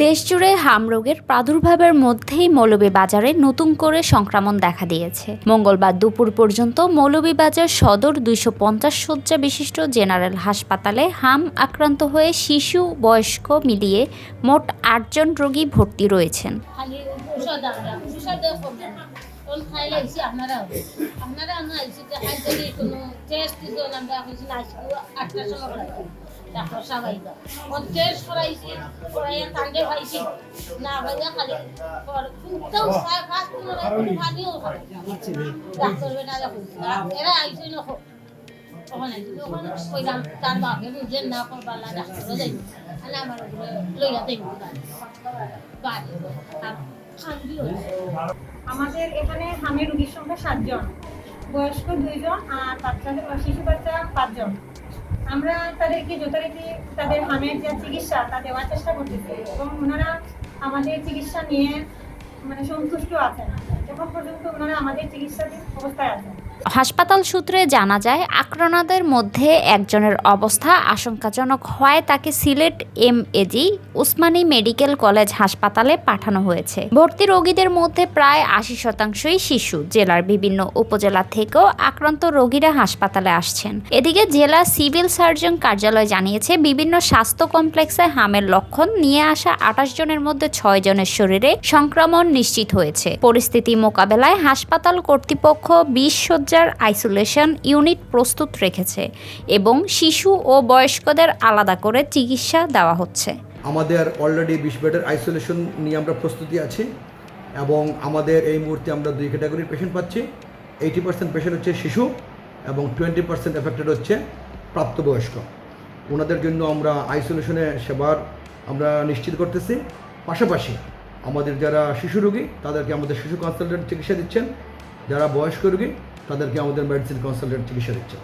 দেশজুড়ে হাম রোগের প্রাদুর্ভাবের মধ্যেই মৌলভীবাজারে নতুন করে সংক্রমণ দেখা দিয়েছে। মঙ্গলবার দুপুর পর্যন্ত মৌলভীবাজার সদর 250 শয্যা বিশিষ্ট জেনারেল হাসপাতালে হাম আক্রান্ত হয়ে শিশু বয়স্ক মিলিয়ে মোট 8 জন রোগী ভর্তি রয়েছেন। ডাক্তার সবাই টেস্ট করাইছি করাইয়া কান্দে পাইছি না ভাইয়া খালি ফুটতেও ফাস্ট কোনো পানিও ডাক্তার বেটা এরা আইসই না ওখানে ওখানে কইলাম তার বাপে বুঝে না করবালা ডাক্তারও যাই আর আমার উপরে লইয়া দেই বাড়ি আর খান্দিও আমাদের এখানে হামের রোগীর সংখ্যা 7 জন, বয়স্ক 2 জন আর শিশু বাচ্চা 5 জন। আমরা তাদেরকে যথারীতি তাদের হামের যে চিকিৎসা তা দেওয়ার চেষ্টা করতেছি এবং ওনারা আমাদের চিকিৎসা নিয়ে সন্তুষ্ট আছেন। এখন পর্যন্ত ওনারা আমাদের চিকিৎসাধীন অবস্থায় আছেন। হাসপাতাল সূত্রে জানা যায়, আক্রান্তদের মধ্যে একজনের অবস্থা আশঙ্কাজনক হওয়ায় তাকে Sylhet MAG Usmani medical college হাসপাতালে পাঠানো হয়েছে। ভর্তি রোগীদের মধ্যে প্রায় 80% শিশু। জেলার বিভিন্ন উপজেলা থেকেও আক্রান্ত রোগীরা হাসপাতালে আসছেন। এদিকে জেলা সিভিল সার্জন কার্যালয় জানিয়েছে, বিভিন্ন স্বাস্থ্য কমপ্লেক্সে হামের লক্ষণ নিয়ে আসা 28 জনের মধ্যে 6 জনের শরীরে সংক্রমণ নিশ্চিত হয়েছে। পরিস্থিতি মোকাবেলায় হাসপাতাল কর্তৃপক্ষ 20 শয্যার আইসোলেশন ইউনিট প্রস্তুত রেখেছে এবং শিশু ও বয়স্কদের আলাদা করে চিকিৎসা দেওয়া হচ্ছে। আমাদের অলরেডি 20 বেডের আইসোলেশন নিয়ে আমরা প্রস্তুতি আছি এবং আমাদের এই মুহূর্তে আমরা 2 ক্যাটাগরির পেশেন্ট পাচ্ছি। 80% পেশেন্ট হচ্ছে শিশু এবং 20% এফেক্টেড হচ্ছে প্রাপ্তবয়স্ক। ওনাদের জন্য আমরা আইসোলেশনে সেবার আমরা নিশ্চিত করতেছি। পাশাপাশি আমাদের যারা শিশু রোগী তাদেরকে আমাদের শিশু কনসালটেন্ট চিকিৎসা দিচ্ছেন, যারা বয়স্ক রোগী তাদেরকে আমাদের মেডিসিন কনসালটেন্ট চিকিৎসা দিচ্ছেন।